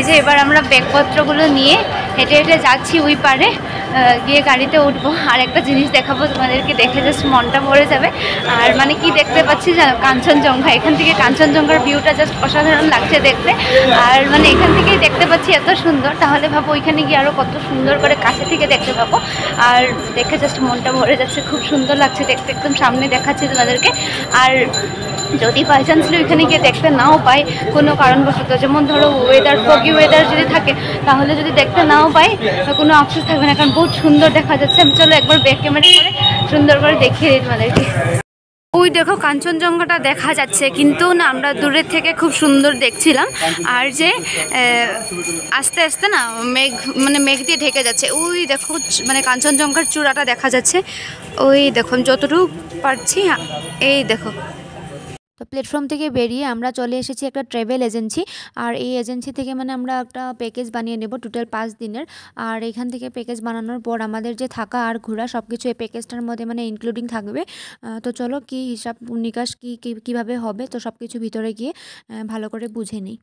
এই যে এবার আমরা ব্যাগপত্রগুলো নিয়ে হেঁটে হেঁটে যাচ্ছি ওই পারে, গিয়ে গাড়িতে উঠবো। আর একটা জিনিস দেখাবো তোমাদেরকে, দেখে জাস্ট মনটা ভরে যাবে। আর মানে কি দেখতে পাচ্ছি জানো, কাঞ্চনজঙ্ঘা। এখান থেকে কাঞ্চনজঙ্ঘার ভিউটা জাস্ট অসাধারণ লাগছে দেখতে। আর মানে এখান থেকেই দেখতে পাচ্ছি এত সুন্দর, তাহলে ভাবো ওইখানে গিয়ে আরও কত সুন্দর করে কাছে থেকে দেখতে পাবো। আর দেখে জাস্ট মনটা ভরে যাচ্ছে, খুব সুন্দর লাগছে দেখতে, একদম সামনে দেখাচ্ছি তোমাদেরকে। আর যদি বাই চান্সলি ওইখানে গিয়ে দেখতে নাও পাই কোনো কারণবশত, যেমন ধরো ওয়েদার, ফগি ওয়েদার যদি থাকে, তাহলে যদি দেখতে নাও পাই কোনো আফসোস থাকবে না, কারণ বহুত সুন্দর দেখা যাচ্ছে। আমি চলো একবার ব্যাক ক্যামেরা করে সুন্দর করে দেখিয়ে দিই তোমাদেরকে। ওই দেখো কাঞ্চনজঙ্ঘাটা দেখা যাচ্ছে, কিন্তু না আমরা দূরের থেকে খুব সুন্দর দেখছিলাম। আর যে আস্তে আস্তে না মেঘ, মানে মেঘ দিয়ে ঢেকে যাচ্ছে। ওই দেখো মানে কাঞ্চনজঙ্ঘার চূড়াটা দেখা যাচ্ছে, ওই দেখো যতটুকু পারছি, এই দেখো। তো প্ল্যাটফর্ম থেকে বেরিয়ে আমরা চলে এসেছি একটা ট্রাভেল এজেন্সি। আর এই এজেন্সি থেকে মানে আমরা একটা প্যাকেজ বানিয়ে নেব টোটাল 5 দিনের। আর এখান থেকে প্যাকেজ বানানোর পর আমাদের যে থাকা আর ঘোরা সব কিছু এই প্যাকেজটার মধ্যে মানে ইনক্লুডিং থাকবে। তো চলো কি হিসাব নিকাশ কীভাবে হবে, তো সব কিছু ভিতরে গিয়ে ভালো করে বুঝে নিই।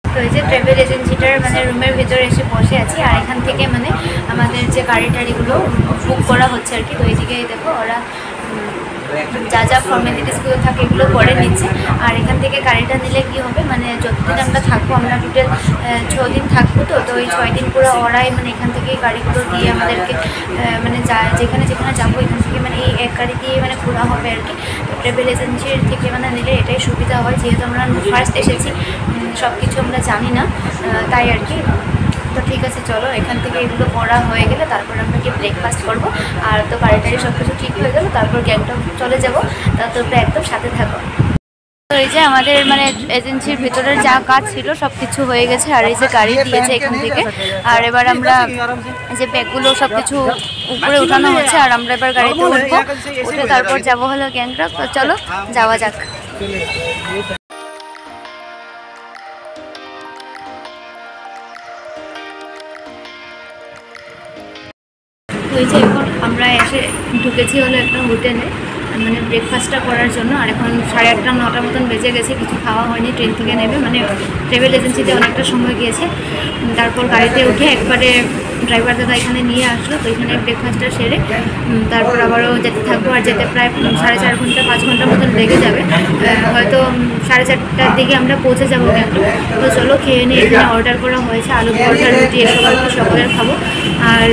তো এই যে ট্রাভেল এজেন্সিটার মানে রুমের ভিতরে এসে বসে আছি। আর এখান থেকে মানে আমাদের যে গাড়ি টাড়িগুলো বুক করা হচ্ছে আর কি। তো এইদিকে দেখো ওরা যা যা ফর্মালিটিসগুলো থাকে এগুলো করে নিচ্ছে। আর এখান থেকে গাড়িটা নিলে কি হবে, মানে যতদিন আমরা থাকবো, আমরা টোটাল 6 দিন থাকবো। তো ওই 6 দিন পুরো ওরাই মানে এখান থেকে গাড়িগুলো দিয়ে আমাদেরকে মানে যেখানে যেখানে যাবো এখান থেকে মানে এই এক গাড়ি দিয়ে মানে ঘোরা হবে আর কি। তো ট্রাভেল এজেন্সির থেকে মানে নিলে এটাই সুবিধা হয়, যেহেতু আমরা ফার্স্ট এসেছি, সব কিছু আমরা জানি না, তাই আর কি। তো ঠিক আছে চলো, এখান থেকে এগুলো করা হয়ে গেলে তারপর আমরা কি ব্রেকফাস্ট করবো। আর তো গাড়ি টাড়ি সব কিছু ঠিক হয়ে গেলো, তারপর গ্যাংটক চলে যাবো। তা তোমরা একদম সাথে থাকো। তো এই যে আমাদের মানে এজেন্সির ভিতরের যা কাজ ছিল সব কিছু হয়ে গেছে। আর এই যে গাড়ি দিয়েছে এখান থেকে। আর এবার আমরা যে ব্যাগগুলো সব কিছু উপরে উঠানো হচ্ছে, আর আমরা এবার গাড়িতে উঠবো, উঠে তারপর যাবো হলো গ্যাংটক। তো চলো যাওয়া যাক। তো এই যে এখন আমরা এসে ঢুকেছি হলো একটা হোটেলে, মানে ব্রেকফাস্টটা করার জন্য। আর এখন 8:30 9টার মতন বেজে গেছে, কিছু খাওয়া হয়নি, ট্রেন থেকে নেবে মানে ট্রাভেল এজেন্সিতে অনেকটা সময় গিয়েছে। তারপর গাড়িতে উঠে একবারে ড্রাইভার দাদা এখানে নিয়ে আসলো। তো এখানে ব্রেকফাস্টটা সেরে তারপর আবারও যেতে থাকবো। আর যেতে প্রায় 4.5 ঘন্টা 5 ঘন্টার মতন লেগে যাবে, হয়তো 4:30টার দিকে আমরা পৌঁছে যাবো কিন্তু। তো চলো খেয়ে নিয়ে, এখানে অর্ডার করা হয়েছে আলু পরোটা, রুটি, এসব আর কি সকলের খাবো। আর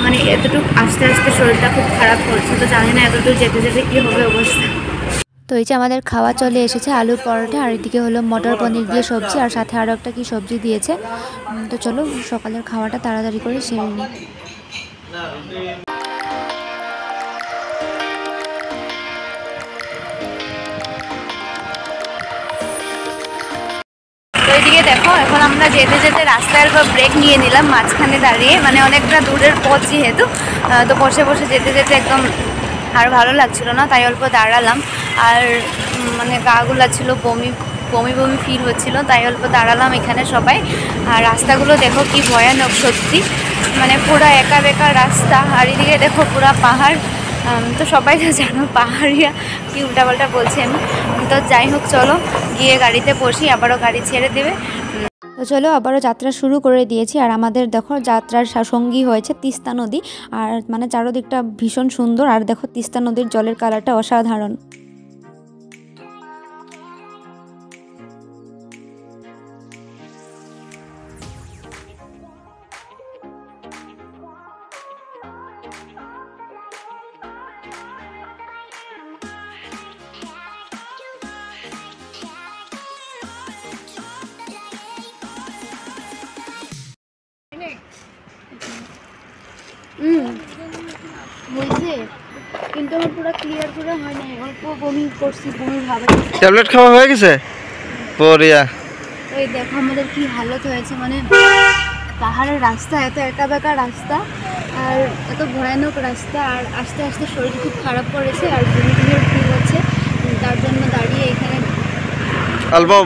মানে এতটুকু আস্তে আস্তে শরীরটা খুব খারাপ করছে, তো জানি না এতটুকু যেতে যেতে কী হবে অবস্থা। তো এই যে আমাদের খাওয়া চলে এসেছে, আলু পরোটা, আর এদিকে হলো মটর পনির দিয়ে সবজি, আর সাথে আরও একটা কি সবজি দিয়েছে। তো চলো সকালের খাওয়াটা তাড়াতাড়ি করে সেরে নিই। এদিকে দেখো এখন আমরা যেতে যেতে রাস্তার ব্রেক নিয়ে নিলাম মাঝখানে দাঁড়িয়ে, মানে অনেকটা দূরের পথ যেহেতু। তো বসে বসে যেতে যেতে একদম আর ভালো লাগছিল না, তাই অল্প দাঁড়ালাম। আর মানে গা গুলাচ্ছিল, বমি বমি বমি ফিল হচ্ছিল, তাই অল্প দাঁড়ালাম এখানে সবাই। আর রাস্তাগুলো দেখো কি ভয়ানক সত্যি, মানে পুরো একা বেকা রাস্তা। আর এদিকে দেখো পুরো পাহাড়। তো সবাই তো জানো পাহাড়িয়া, কি উল্টাপাল্টা বলছি আমি। তো যাই হোক চলো গিয়ে গাড়িতে বসি, আবারও গাড়ি ছেড়ে দেবে। তো চলো আবারও যাত্রা শুরু করে দিয়েছি। আর আমাদের দেখো যাত্রার সঙ্গী হয়েছে তিস্তা নদী। আর মানে চারদিকটা ভীষণ সুন্দর। আর দেখো তিস্তা নদীর জলের কালারটা অসাধারণ। বলছে কিন্তু আমার পুরো ক্লিয়ার করে হয় না, অল্প বমি করছি, বমি ভাবে। ট্যাবলেট খাওয়া হয়ে গেছে পরিয়া। ওই দেখো আমাদের কি হালত হয়েছে, মানে পাহাড়ের রাস্তা, এত একা বেকা রাস্তা, আর এত ভয়ানক রাস্তা। আর আস্তে আস্তে শরীর খুব খারাপ করেছে, আর বমি টুমিও ফিল হচ্ছে। তার জন্য দাঁড়িয়ে এখানে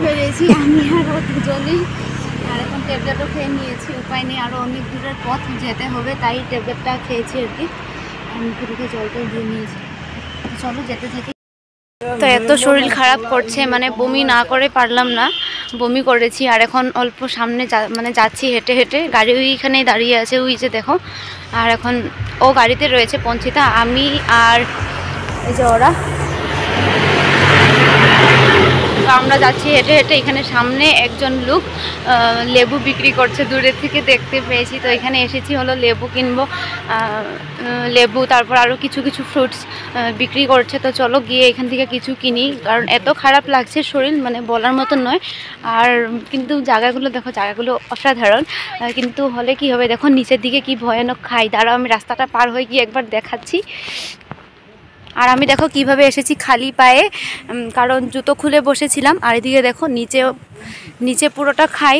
পেরেছি আমি আর ও দুজনেই। আর এখন ট্যাবলেটও খেয়ে নিয়েছি, উপায় নেই, আরও অনেক দূরের পথ যেতে হবে, তাই ট্যাবলেটটা খেয়েছি আর কি। মুখে জলটা দিয়ে নিয়েছি। চলো যেতে থাকি। তো এত শরীর খারাপ করছে, মানে বমি না করে পারলাম না, বমি করেছি। আর এখন অল্প সামনে মানে যাচ্ছি হেঁটে হেঁটে, গাড়ি ওইখানেই দাঁড়িয়ে আছে, ওই যে দেখো। আর এখন ও গাড়িতে রয়েছে পঞ্চিতা, আমি আর এই যে ওরা, তো আমরা যাচ্ছি হেঁটে হেঁটে। এখানে সামনে একজন লোক লেবু বিক্রি করছে, দূরের থেকে দেখতে পেয়েছি। তো এখানে এসেছি হলো লেবু কিনবো, লেবু, তারপর আরও কিছু কিছু ফ্রুটস বিক্রি করছে। তো চলো গিয়ে এখান থেকে কিছু কিনি, কারণ এত খারাপ লাগছে শরীর, মানে বলার মতন নয়। আর কিন্তু জায়গাগুলো দেখো, জায়গাগুলো অসাধারণ। কিন্তু হলে কি হবে, দেখো নিচের দিকে কি ভয়ানক খাই। দাঁড়াও আমি রাস্তাটা পার হয়ে গিয়ে একবার দেখাচ্ছি। আর আমি দেখো কিভাবে এসেছি খালি পায়ে, কারণ জুতো খুলে বসেছিলাম। আর এদিকে দেখো নিচে পুরোটা খাই।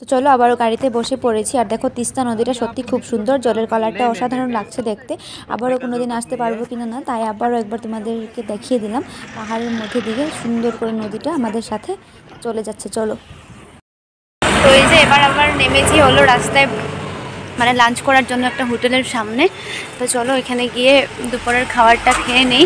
তো চলো আবারও গাড়িতে বসে পড়েছি। আর দেখো তিস্তা নদীটা সত্যি খুব সুন্দর, জলের কালারটা অসাধারণ লাগছে দেখতে। আবারও কোনোদিন আসতে পারবো কিনা না, তাই আবারও একবার তোমাদেরকে দেখিয়ে দিলাম। পাহাড়ের মধ্যে দিকে সুন্দর করে নদীটা আমাদের সাথে চলে যাচ্ছে। চলো, তো এই যে এবার আবার নেমেছি হলো রাস্তায়, মানে লাঞ্চ করার জন্য একটা হোটেলের সামনে। তো চলো এখানে গিয়ে দুপুরের খাবারটা খেয়ে নেই।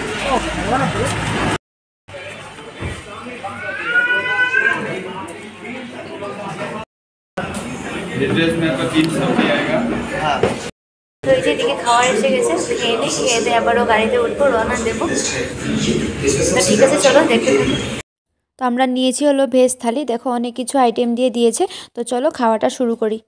তো এই যে এদিকে খাওয়ার এসে গেছে, খেয়ে নেই, খেয়ে দিয়ে আবারও গাড়িতে উঠবো, রওনা দেবো। তো ঠিক আছে, চলো দেখতে থাকি। তো আমরা নিয়েছি হলো ভেজ থালি, দেখো অনেক কিছু আইটেম দিয়ে দিয়েছে। তো চলো খাওয়াটা শুরু করি।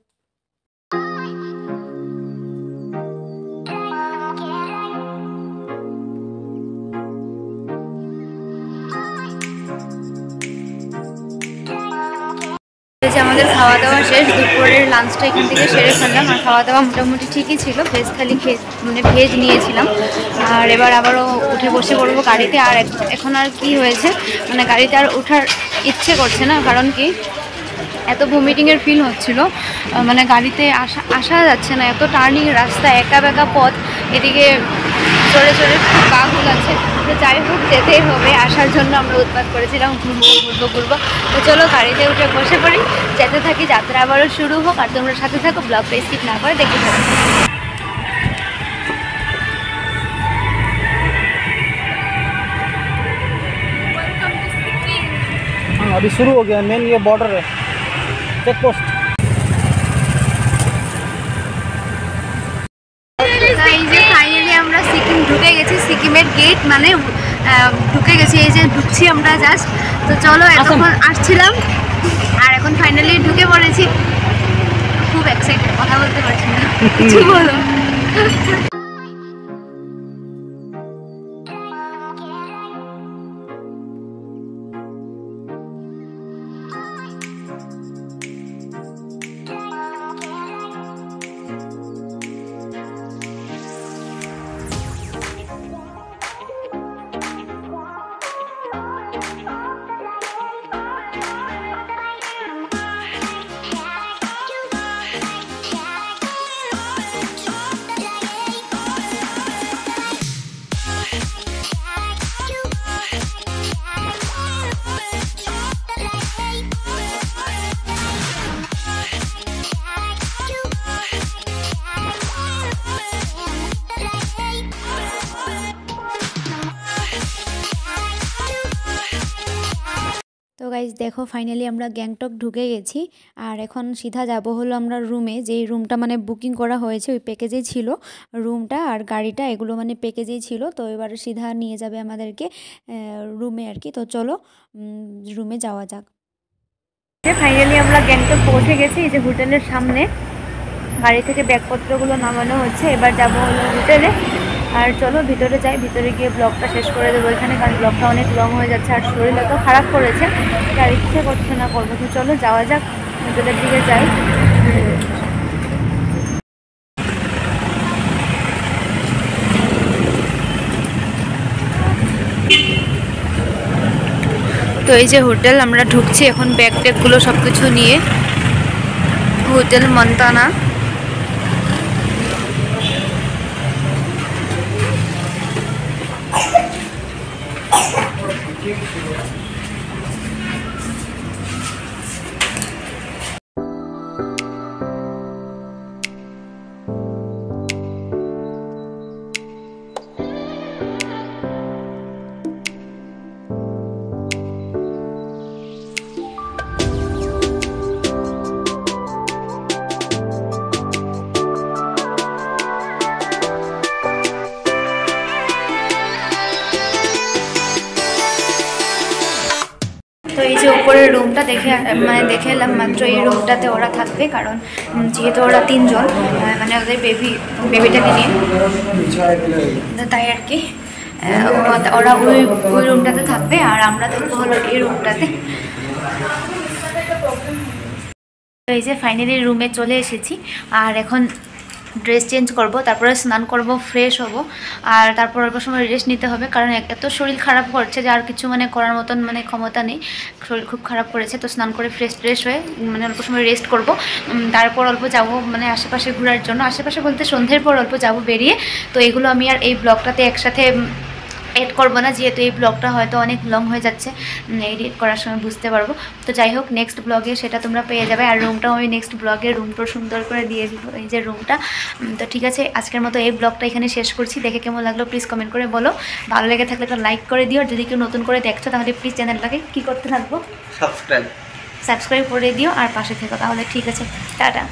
যে আমাদের খাওয়া দাওয়া শেষ, দুপুরের লাঞ্চটা এখান থেকে সেরে ফেললাম। আর খাওয়া দাওয়া মোটামুটি ঠিকই ছিল, ভেজ থালি মানে ভেজ নিয়েছিলাম। আর এবার আবারও উঠে বসে পড়বো গাড়িতে। আর এখন আর কি হয়েছে, মানে গাড়িতে আর ওঠার ইচ্ছে করছে না, কারণ কি এত ভমিটিংয়ের ফিল হচ্ছিল, মানে গাড়িতে আসা যাচ্ছে না, এত টার্নিং রাস্তা, একা বেঁকা পথ, এদিকে চড়ে চড়ে খুব গা গুলাচ্ছে। তো যাই হোক যেতেই হবে, আসার জন্য আমরা উৎপাত করেছিলাম ঘুরবো। তো চলো গাড়িতে উঠে বসে পড়ি, যেতে থাকি, যাত্রা আবারও শুরু হোক। আর তোমরা সাথে থাকো, ব্লগটা স্কিপ না করে দেখতে থাকো। अभी शुरू हो गया मेन, ये बॉर्डर है, चेक पोस्ट। ফাইনালি আমরা সিকিম ঢুকে গেছি, সিকিমের গেট মানে ঢুকে গেছি, এই যে ঢুকছি আমরা জাস্ট। তো চলো এতক্ষণ আসছিলাম আর এখন ফাইনালি ঢুকে পড়েছি। খুব এক্সাইটেড, কথা বলতে পারছি না, কিছু বলো। তো গাইজ দেখো ফাইনালি আমরা গ্যাংটক ঢুকে গেছি। আর এখন সিধা যাব হলো আমরা রুমে, যেই রুমটা মানে বুকিং করা হয়েছে, ওই প্যাকেজেই ছিল রুমটা আর গাড়িটা, এগুলো মানে প্যাকেজেই ছিল। তো এবার সিধা নিয়ে যাবে আমাদেরকে রুমে আর কি। তো চলো রুমে যাওয়া যাক। ফাইনালি আমরা গ্যাংটক পৌঁছে গেছি, এই যে হোটেলের সামনে। গাড়ি থেকে ব্যাগপত্রগুলো নামানো হচ্ছে, এবার যাবো হলো হোটেলে। আর চলো ভিতরে যাই, ভিতরে গিয়ে ব্লগটা শেষ করে দেবো এখানে, কারণ ব্লগটা অনেক লং হয়ে যাচ্ছে আর শরীর এত খারাপ করেছে আর ইচ্ছে করছে না করবো। তো চলো যাওয়া যাক, হোটেলের দিকে যাই। তো এই যে হোটেল, আমরা ঢুকছি এখন ব্যাগ ট্যাগগুলো সব কিছু নিয়ে। হোটেল মন্তানা। রুমটা দেখে এলাম মাত্র। এই রুমটাতে ওরা থাকবে, কারণ যেহেতু ওরা 3 জন, মানে ওদের বেবিটাকে নিয়ে, তাই আর কি ওরা ওই রুমটাতে থাকবে আর আমরা থাকবো হলো এই রুমটাতে। এই যে ফাইনালি রুমে চলে এসেছি, আর এখন ড্রেস চেঞ্জ করব, তারপরে স্নান করব, ফ্রেশ হব, আর তারপর অল্প সময় রেস্ট নিতে হবে, কারণ এত শরীর খারাপ করছে যে আর কিছু মানে করার মতন মানে ক্ষমতা নেই, শরীর খুব খারাপ করেছে। তো স্নান করে ফ্রেশ হয়ে মানে অল্প সময় রেস্ট করব, তারপর অল্প যাব মানে আশেপাশে ঘোরার জন্য। আশেপাশে বলতে সন্ধ্যের পর অল্প যাব বেরিয়ে। তো এগুলো আমি আর এই ব্লগটাতে একসাথে এড করবো না, যেহেতু এই ব্লগটা হয়তো অনেক লং হয়ে যাচ্ছে, এডিট করার সময় বুঝতে পারবো। তো যাই হোক, নেক্সট ব্লগে সেটা তোমরা পেয়ে যাবে। আর রুমটাও আমি নেক্সট ব্লগে রুমটা সুন্দর করে দিয়ে দিব, এই যে রুমটা। তো ঠিক আছে, আজকের মতো এই ব্লগটা এখানে শেষ করছি। দেখে কেমন লাগলো প্লিজ কমেন্ট করে বলো। ভালো লেগে থাকলে একটা লাইক করে দিও, আর যদি কেউ নতুন করে দেখছো তাহলে প্লিজ চ্যানেলটাকে কী করতে থাকবো, সাবস্ক্রাইব সাবস্ক্রাইব করে দিও আর পাশে থেকো। তাহলে ঠিক আছে, টাটা।